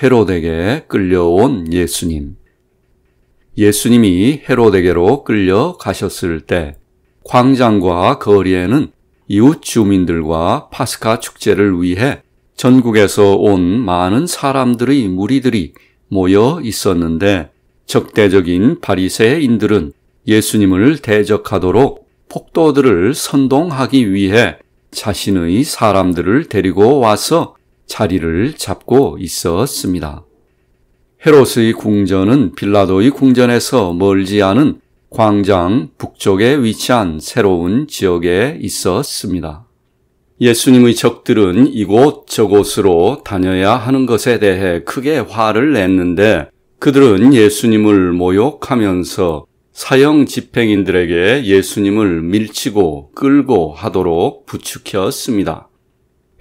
헤롯에게 끌려온 예수님. 예수님이 헤롯에게로 끌려가셨을 때 광장과 거리에는 이웃 주민들과 파스카 축제를 위해 전국에서 온 많은 사람들의 무리들이 모여 있었는데 적대적인 바리새인들은 예수님을 대적하도록 폭도들을 선동하기 위해 자신의 사람들을 데리고 와서 자리를 잡고 있었습니다. 헤롯의 궁전은 빌라도의 궁전에서 멀지 않은 광장 북쪽에 위치한 새로운 지역에 있었습니다. 예수님의 적들은 이곳 저곳으로 다녀야 하는 것에 대해 크게 화를 냈는데 그들은 예수님을 모욕하면서 사형 집행인들에게 예수님을 밀치고 끌고 하도록 부추겼습니다.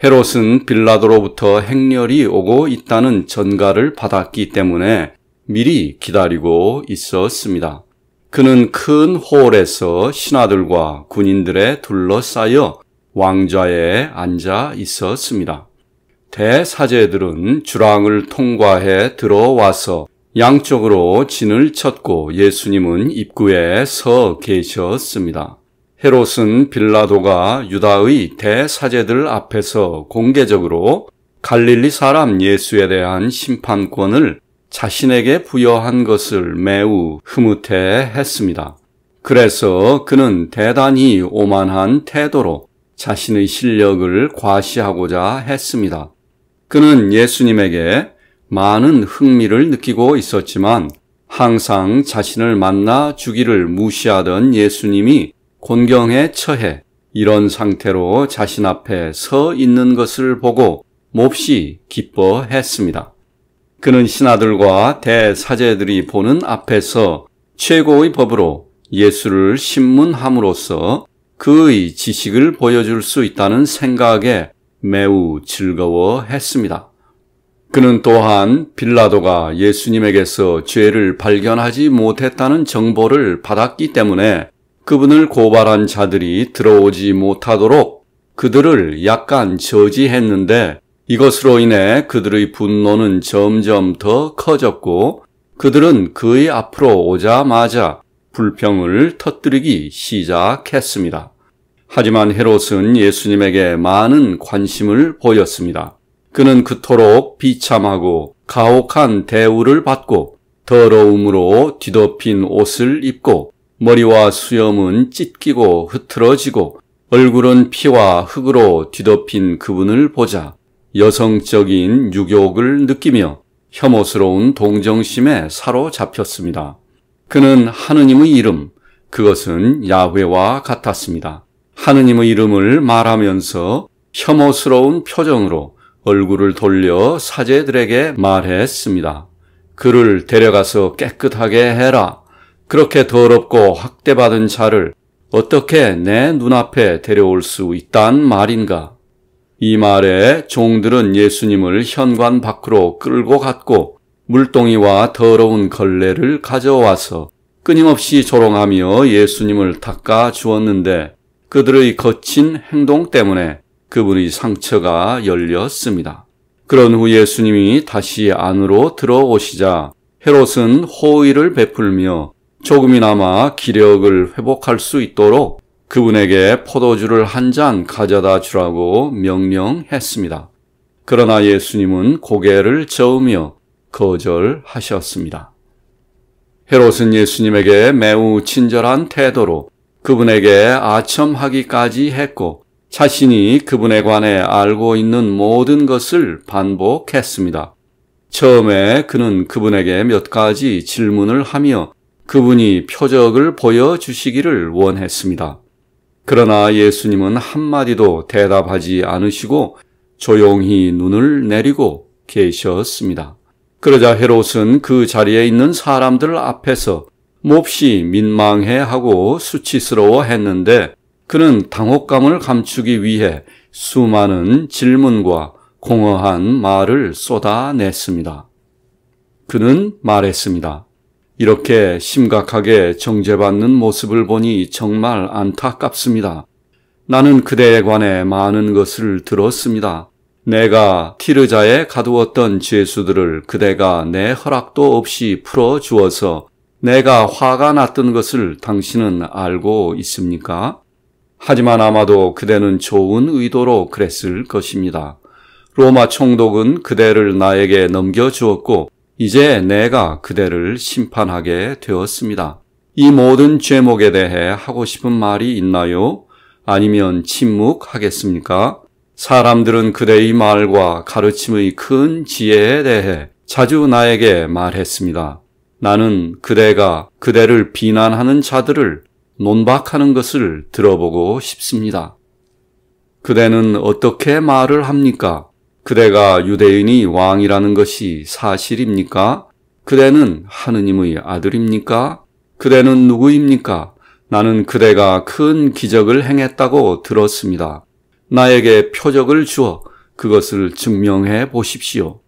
헤롯은 빌라도로부터 행렬이 오고 있다는 전가를 받았기 때문에 미리 기다리고 있었습니다. 그는 큰 홀에서 신하들과 군인들에 둘러싸여 왕좌에 앉아 있었습니다. 대사제들은 주랑을 통과해 들어와서 양쪽으로 진을 쳤고 예수님은 입구에 서 계셨습니다. 헤롯은 빌라도가 유다의 대사제들 앞에서 공개적으로 갈릴리 사람 예수에 대한 심판권을 자신에게 부여한 것을 매우 흐뭇해 했습니다. 그래서 그는 대단히 오만한 태도로 자신의 실력을 과시하고자 했습니다. 그는 예수님에게 많은 흥미를 느끼고 있었지만 항상 자신을 만나 주기를 무시하던 예수님이 곤경에 처해 이런 상태로 자신 앞에 서 있는 것을 보고 몹시 기뻐했습니다. 그는 신하들과 대사제들이 보는 앞에서 최고의 법으로 예수를 신문함으로써 그의 지식을 보여줄 수 있다는 생각에 매우 즐거워했습니다. 그는 또한 빌라도가 예수님에게서 죄를 발견하지 못했다는 정보를 받았기 때문에 그분을 고발한 자들이 들어오지 못하도록 그들을 약간 저지했는데 이것으로 인해 그들의 분노는 점점 더 커졌고 그들은 그의 앞으로 오자마자 불평을 터뜨리기 시작했습니다. 하지만 헤롯은 예수님에게 많은 관심을 보였습니다. 그는 그토록 비참하고 가혹한 대우를 받고 더러움으로 뒤덮인 옷을 입고 머리와 수염은 찢기고 흐트러지고 얼굴은 피와 흙으로 뒤덮인 그분을 보자 여성적인 유욕을 느끼며 혐오스러운 동정심에 사로잡혔습니다. 그는 하느님의 이름, 그것은 야훼와 같았습니다. 하느님의 이름을 말하면서 혐오스러운 표정으로 얼굴을 돌려 사제들에게 말했습니다. 그를 데려가서 깨끗하게 해라. 그렇게 더럽고 학대받은 자를 어떻게 내 눈앞에 데려올 수 있단 말인가? 이 말에 종들은 예수님을 현관 밖으로 끌고 갔고 물동이와 더러운 걸레를 가져와서 끊임없이 조롱하며 예수님을 닦아 주었는데 그들의 거친 행동 때문에 그분의 상처가 열렸습니다. 그런 후 예수님이 다시 안으로 들어오시자 헤롯은 호의를 베풀며 조금이나마 기력을 회복할 수 있도록 그분에게 포도주를 한 잔 가져다 주라고 명령했습니다. 그러나 예수님은 고개를 저으며 거절하셨습니다. 헤롯은 예수님에게 매우 친절한 태도로 그분에게 아첨하기까지 했고 자신이 그분에 관해 알고 있는 모든 것을 반복했습니다. 처음에 그는 그분에게 몇 가지 질문을 하며 그분이 표적을 보여주시기를 원했습니다. 그러나 예수님은 한마디도 대답하지 않으시고 조용히 눈을 내리고 계셨습니다. 그러자 헤롯은 그 자리에 있는 사람들 앞에서 몹시 민망해하고 수치스러워했는데 그는 당혹감을 감추기 위해 수많은 질문과 공허한 말을 쏟아냈습니다. 그는 말했습니다. 이렇게 심각하게 정죄받는 모습을 보니 정말 안타깝습니다. 나는 그대에 관해 많은 것을 들었습니다. 내가 티르자에 가두었던 죄수들을 그대가 내 허락도 없이 풀어주어서 내가 화가 났던 것을 당신은 알고 있습니까? 하지만 아마도 그대는 좋은 의도로 그랬을 것입니다. 로마 총독은 그대를 나에게 넘겨주었고 이제 내가 그대를 심판하게 되었습니다. 이 모든 죄목에 대해 하고 싶은 말이 있나요? 아니면 침묵하겠습니까? 사람들은 그대의 말과 가르침의 큰 지혜에 대해 자주 나에게 말했습니다. 나는 그대가 그대를 비난하는 자들을 논박하는 것을 들어보고 싶습니다. 그대는 어떻게 말을 합니까? 그대가 유대인이 왕이라는 것이 사실입니까? 그대는 하느님의 아들입니까? 그대는 누구입니까? 나는 그대가 큰 기적을 행했다고 들었습니다. 나에게 표적을 주어 그것을 증명해 보십시오.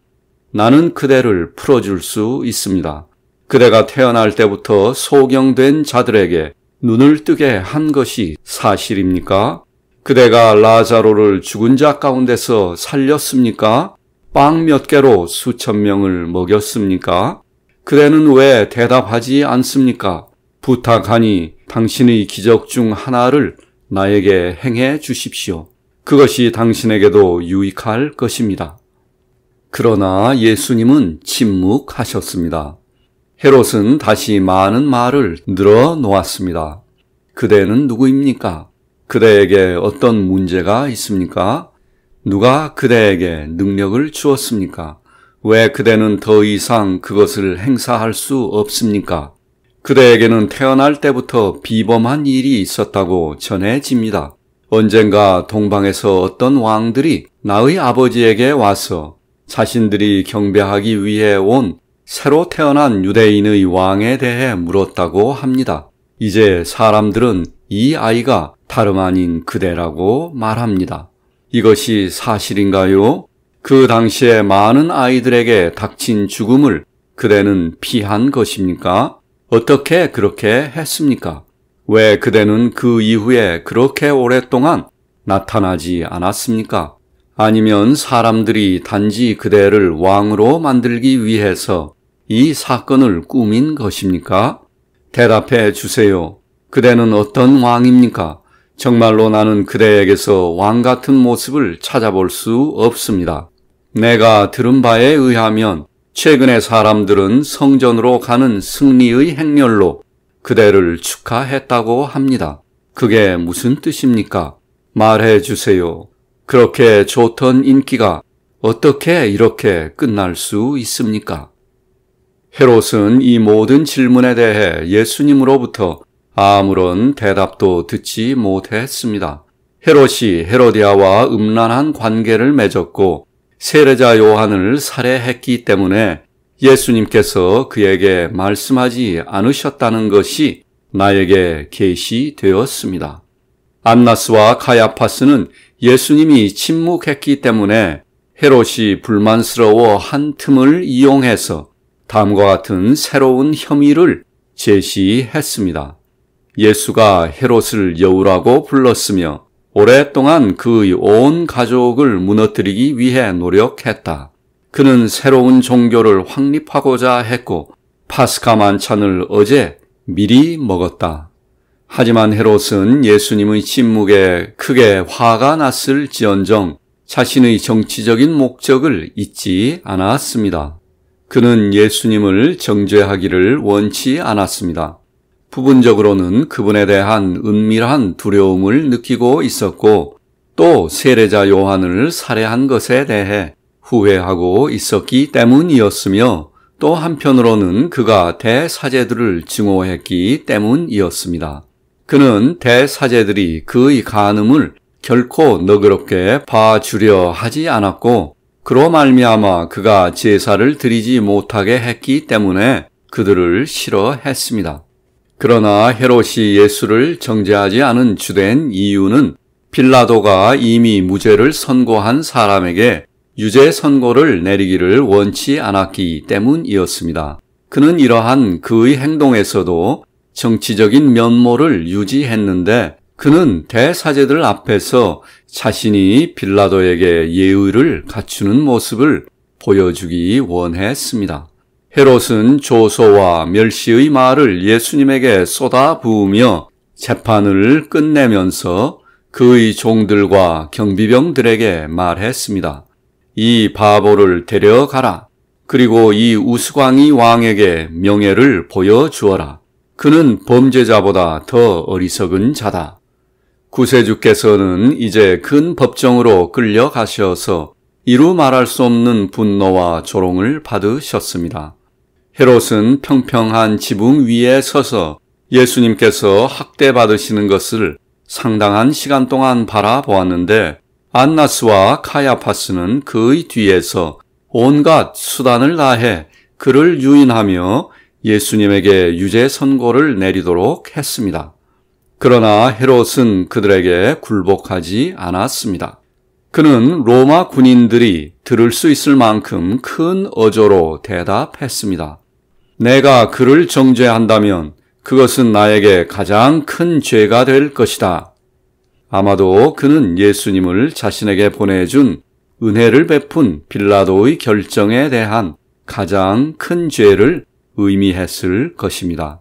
나는 그대를 풀어줄 수 있습니다. 그대가 태어날 때부터 소경된 자들에게 눈을 뜨게 한 것이 사실입니까? 그대가 라자로를 죽은 자 가운데서 살렸습니까? 빵 몇 개로 수천 명을 먹였습니까? 그대는 왜 대답하지 않습니까? 부탁하니 당신의 기적 중 하나를 나에게 행해 주십시오. 그것이 당신에게도 유익할 것입니다. 그러나 예수님은 침묵하셨습니다. 헤롯은 다시 많은 말을 늘어놓았습니다. 그대는 누구입니까? 그대에게 어떤 문제가 있습니까? 누가 그대에게 능력을 주었습니까? 왜 그대는 더 이상 그것을 행사할 수 없습니까? 그대에게는 태어날 때부터 비범한 일이 있었다고 전해집니다. 언젠가 동방에서 어떤 왕들이 나의 아버지에게 와서 자신들이 경배하기 위해 온 새로 태어난 유대인의 왕에 대해 물었다고 합니다. 이제 사람들은 이 아이가 다름 아닌 그대라고 말합니다. 이것이 사실인가요? 그 당시에 많은 아이들에게 닥친 죽음을 그대는 피한 것입니까? 어떻게 그렇게 했습니까? 왜 그대는 그 이후에 그렇게 오랫동안 나타나지 않았습니까? 아니면 사람들이 단지 그대를 왕으로 만들기 위해서 이 사건을 꾸민 것입니까? 대답해 주세요. 그대는 어떤 왕입니까? 정말로 나는 그대에게서 왕 같은 모습을 찾아볼 수 없습니다. 내가 들은 바에 의하면 최근에 사람들은 성전으로 가는 승리의 행렬로 그대를 축하했다고 합니다. 그게 무슨 뜻입니까? 말해 주세요. 그렇게 좋던 인기가 어떻게 이렇게 끝날 수 있습니까? 헤롯은 이 모든 질문에 대해 예수님으로부터 아무런 대답도 듣지 못했습니다. 헤롯이 헤로디아와 음란한 관계를 맺었고 세례자 요한을 살해했기 때문에 예수님께서 그에게 말씀하지 않으셨다는 것이 나에게 계시되었습니다. 안나스와 가야파스는 예수님이 침묵했기 때문에 헤롯이 불만스러워 한 틈을 이용해서 다음과 같은 새로운 혐의를 제시했습니다. 예수가 헤롯을 여우라고 불렀으며 오랫동안 그의 온 가족을 무너뜨리기 위해 노력했다. 그는 새로운 종교를 확립하고자 했고 파스카 만찬을 어제 미리 먹었다. 하지만 헤롯은 예수님의 침묵에 크게 화가 났을지언정 자신의 정치적인 목적을 잊지 않았습니다. 그는 예수님을 정죄하기를 원치 않았습니다. 부분적으로는 그분에 대한 은밀한 두려움을 느끼고 있었고 또 세례자 요한을 살해한 것에 대해 후회하고 있었기 때문이었으며 또 한편으로는 그가 대사제들을 증오했기 때문이었습니다. 그는 대사제들이 그의 간음을 결코 너그럽게 봐주려 하지 않았고 그로 말미암아 그가 제사를 드리지 못하게 했기 때문에 그들을 싫어했습니다. 그러나 헤롯이 예수를 정죄하지 않은 주된 이유는 빌라도가 이미 무죄를 선고한 사람에게 유죄 선고를 내리기를 원치 않았기 때문이었습니다. 그는 이러한 그의 행동에서도 정치적인 면모를 유지했는데 그는 대사제들 앞에서 자신이 빌라도에게 예의를 갖추는 모습을 보여주기 원했습니다. 헤롯은 조소와 멸시의 말을 예수님에게 쏟아부으며 재판을 끝내면서 그의 종들과 경비병들에게 말했습니다. 이 바보를 데려가라. 그리고 이 우스광이 왕에게 명예를 보여주어라. 그는 범죄자보다 더 어리석은 자다. 구세주께서는 이제 큰 법정으로 끌려가셔서 이루 말할 수 없는 분노와 조롱을 받으셨습니다. 헤롯은 평평한 지붕 위에 서서 예수님께서 학대받으시는 것을 상당한 시간 동안 바라보았는데 안나스와 카야파스는 그의 뒤에서 온갖 수단을 다해 그를 유인하며 예수님에게 유죄 선고를 내리도록 했습니다. 그러나 헤롯은 그들에게 굴복하지 않았습니다. 그는 로마 군인들이 들을 수 있을 만큼 큰 어조로 대답했습니다. 내가 그를 정죄한다면 그것은 나에게 가장 큰 죄가 될 것이다. 아마도 그는 예수님을 자신에게 보내준 은혜를 베푼 빌라도의 결정에 대한 가장 큰 죄를 의미했을 것입니다.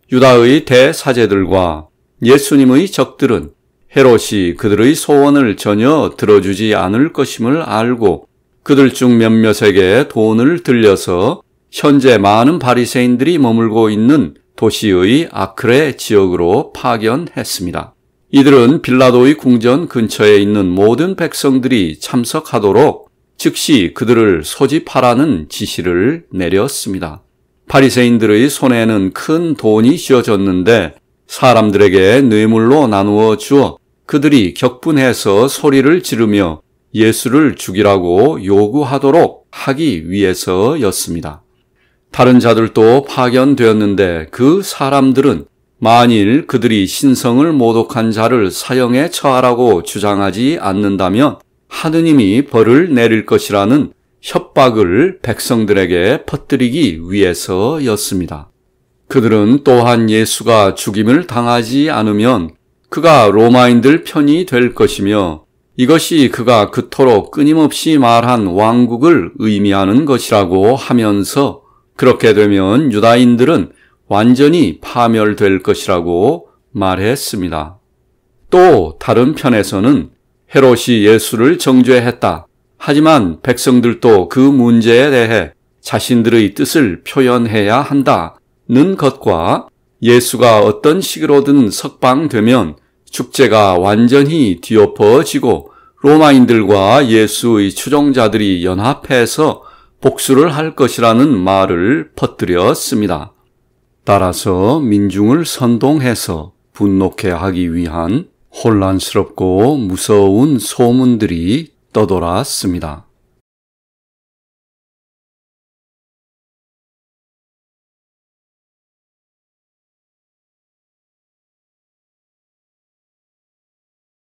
유다의 대사제들과 예수님의 적들은 헤롯이 그들의 소원을 전혀 들어주지 않을 것임을 알고 그들 중 몇몇에게 돈을 들려서 현재 많은 바리새인들이 머물고 있는 도시의 아크레 지역으로 파견했습니다. 이들은 빌라도의 궁전 근처에 있는 모든 백성들이 참석하도록 즉시 그들을 소집하라는 지시를 내렸습니다. 바리새인들의 손에는 큰 돈이 쥐어졌는데 사람들에게 뇌물로 나누어 주어 그들이 격분해서 소리를 지르며 예수를 죽이라고 요구하도록 하기 위해서였습니다. 다른 자들도 파견되었는데 그 사람들은 만일 그들이 신성을 모독한 자를 사형에 처하라고 주장하지 않는다면 하느님이 벌을 내릴 것이라는 협박을 백성들에게 퍼뜨리기 위해서였습니다. 그들은 또한 예수가 죽임을 당하지 않으면 그가 로마인들 편이 될 것이며 이것이 그가 그토록 끊임없이 말한 왕국을 의미하는 것이라고 하면서 그렇게 되면 유다인들은 완전히 파멸될 것이라고 말했습니다. 또 다른 편에서는 헤롯이 예수를 정죄했다. 하지만 백성들도 그 문제에 대해 자신들의 뜻을 표현해야 한다는 것과 예수가 어떤 식으로든 석방되면 축제가 완전히 뒤엎어지고 로마인들과 예수의 추종자들이 연합해서 복수를 할 것이라는 말을 퍼뜨렸습니다. 따라서 민중을 선동해서 분노케 하기 위한 혼란스럽고 무서운 소문들이 떠돌았습니다.